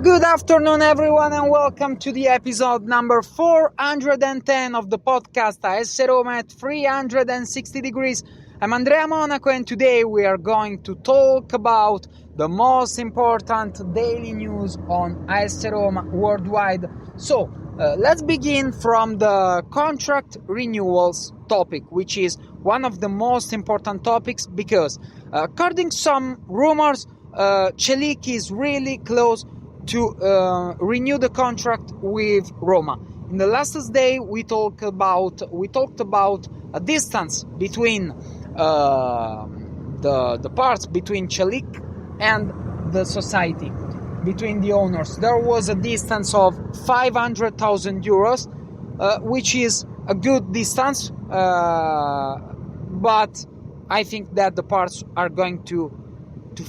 Good afternoon, everyone, and welcome to the episode number 410 of the podcast AS Roma at 360 degrees. I'm Andrea Monaco, and today we are going to talk about the most important daily news on AS Roma worldwide. So, let's begin from the contract renewals topic, which is one of the most important topics because, according to some rumors, Celik is really close to renew the contract with Roma. In the last day, we talked about a distance between the parts between Celik and the society, between the owners. There was a distance of 500,000 euros, which is a good distance, but I think that the parts are going to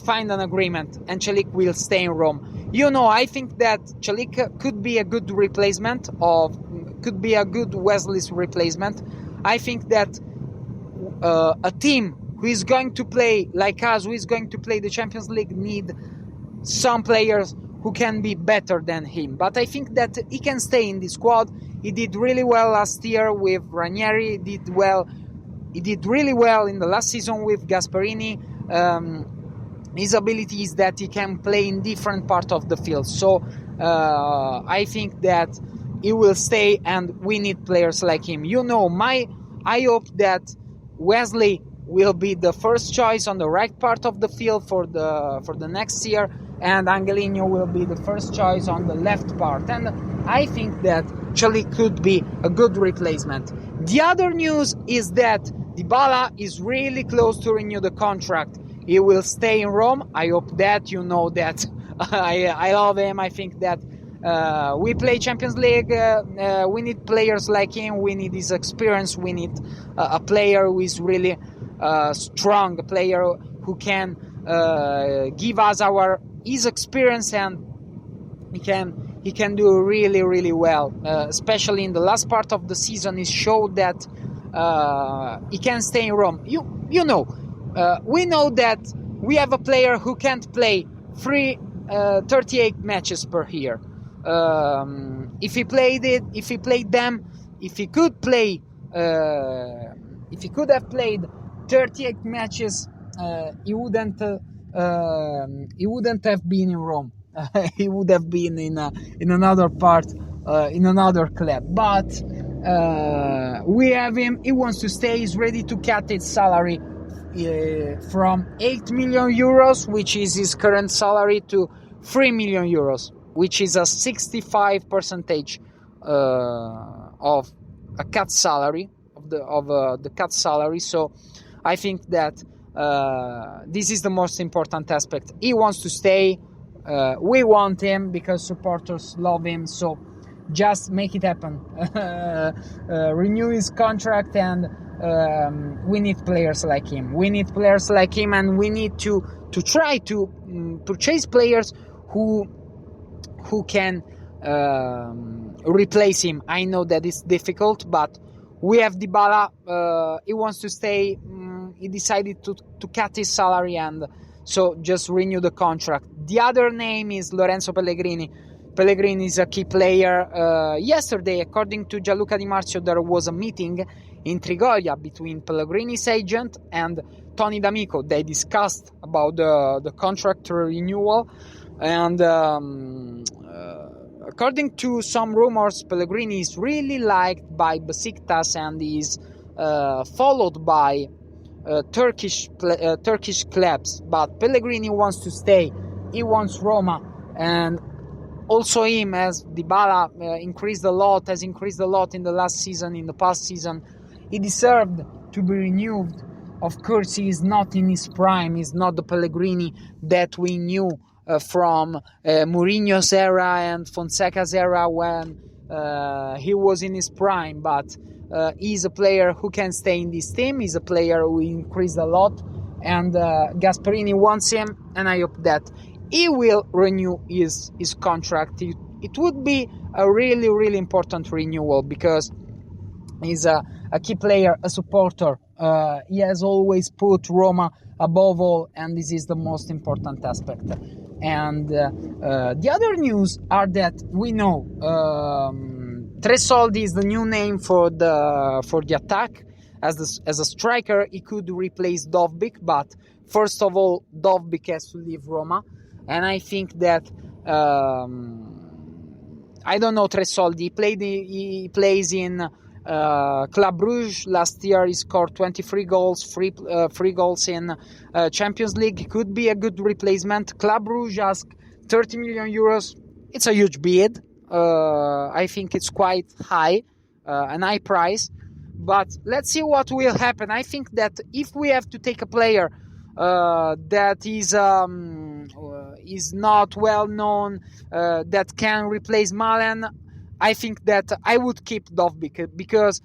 find an agreement and Celik will stay in Rome. I think that Celik could be a good Wesley's replacement. I think that a team who is going to play like us, who is going to play the Champions League, need some players who can be better than him. But I think that he can stay in the squad. He did really well last year with Ranieri. He did really well in the last season with Gasperini. His ability is that he can play in different parts of the field. So I think that he will stay, and we need players like him. I hope that Wesley will be the first choice on the right part of the field for the next year, and Angelino will be the first choice on the left part. And I think that Celik could be a good replacement. The other news is that Dybala is really close to renew the contract. He will stay in Rome. I hope that that I love him. I think that we play Champions League. We need players like him. We need his experience. We need a player who is really strong, a player who can give us his experience, and he can do really, really well. Especially in the last part of the season, he showed that he can stay in Rome. We know that we have a player who can't play 38 matches per year. If he could have played 38 matches, he wouldn't have been in Rome. He would have been in another part, in another club. But we have him. He wants to stay. He's ready to cut his salary from 8 million euros, which is his current salary, to 3 million euros, which is a 65% of a cut salary of the cut salary. So I think that this is the most important aspect. He wants to stay. We want him because supporters love him. So just make it happen. Renew his contract, and we need players like him. And we need to try to purchase players who can replace him. I know that it's difficult, but we have Dybala. He wants to stay. He decided to cut his salary, and so just renew the contract. The other name is Lorenzo Pellegrini. Pellegrini is a key player. Yesterday, according to Gianluca Di Marzio, there was a meeting in Trigoria between Pellegrini's agent and Tony D'Amico. They discussed about the contract renewal, and according to some rumors, Pellegrini is really liked by Besiktas and is followed by Turkish clubs. But Pellegrini wants to stay. He wants Roma, and also him, as Dybala has increased a lot in the last season, in the past season. He deserved to be renewed. Of course, he is not in his prime. He's not the Pellegrini that we knew from Mourinho's era and Fonseca's era when he was in his prime. But he's a player who can stay in this team. He's a player who increased a lot, and Gasperini wants him, and I hope that he will renew his contract. It would be a really, really important renewal because he's a key player, a supporter. He has always put Roma above all, and this is the most important aspect. And the other news are that we know Tresoldi is the new name for the attack. As a striker, he could replace Dovbyk, but first of all, Dovbyk has to leave Roma, and I think that I don't know Tresoldi. He plays in Club Brugge. Last year he scored 23 goals, three goals in Champions League. He could be a good replacement. Club Brugge asked 30 million euros. It's a huge bid. I think it's quite high, an high price. But let's see what will happen. I think that if we have to take a player that is not well known, that can replace Malen, I think that I would keep Dovbyk because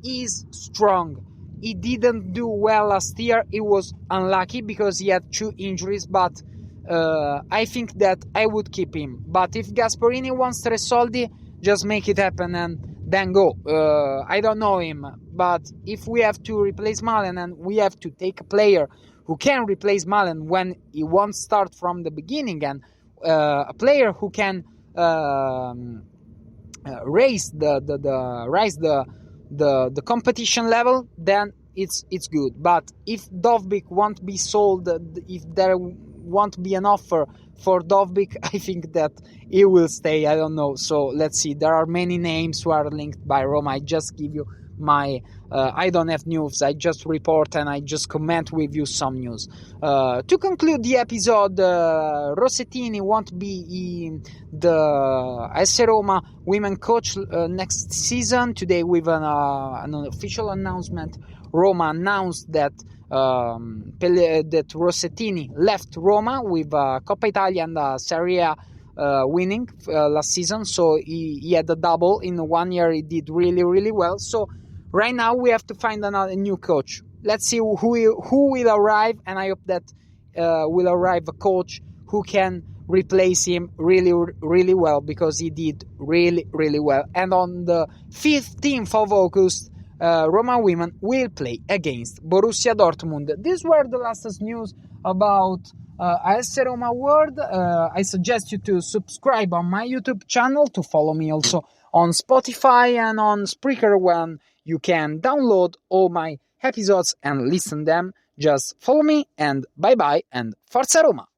he's strong. He didn't do well last year. He was unlucky because he had 2 injuries, but I think that I would keep him. But if Gasperini wants Tresoldi, just make it happen and then go. I don't know him, but if we have to replace Malen and we have to take a player who can replace Malen when he won't start from the beginning, and a player who can raise the competition level, then it's good. But if Dovbyk won't be sold, if there won't be an offer for Dovbyk, I think that he will stay. I don't know. So let's see. There are many names who are linked by Roma. I just give you my I don't have news. I just report and I just comment with you some news. To conclude the episode, Rossettini won't be the AS Roma women coach next season. Today with an official announcement, Roma announced that that Rossettini left Roma with Coppa Italia and Serie A winning last season. So he had a double in 1 year. He did really, really well. So right now we have to find a new coach. Let's see who will arrive, and I hope that will arrive a coach who can replace him really, really well, because he did really, really well. And on the 15th of August, Roma Women will play against Borussia Dortmund. These were the latest news about AS Roma World. I suggest you to subscribe on my YouTube channel, to follow me also on Spotify and on Spreaker, when you can download all my episodes and listen them. Just follow me, and bye bye, and Forza Roma!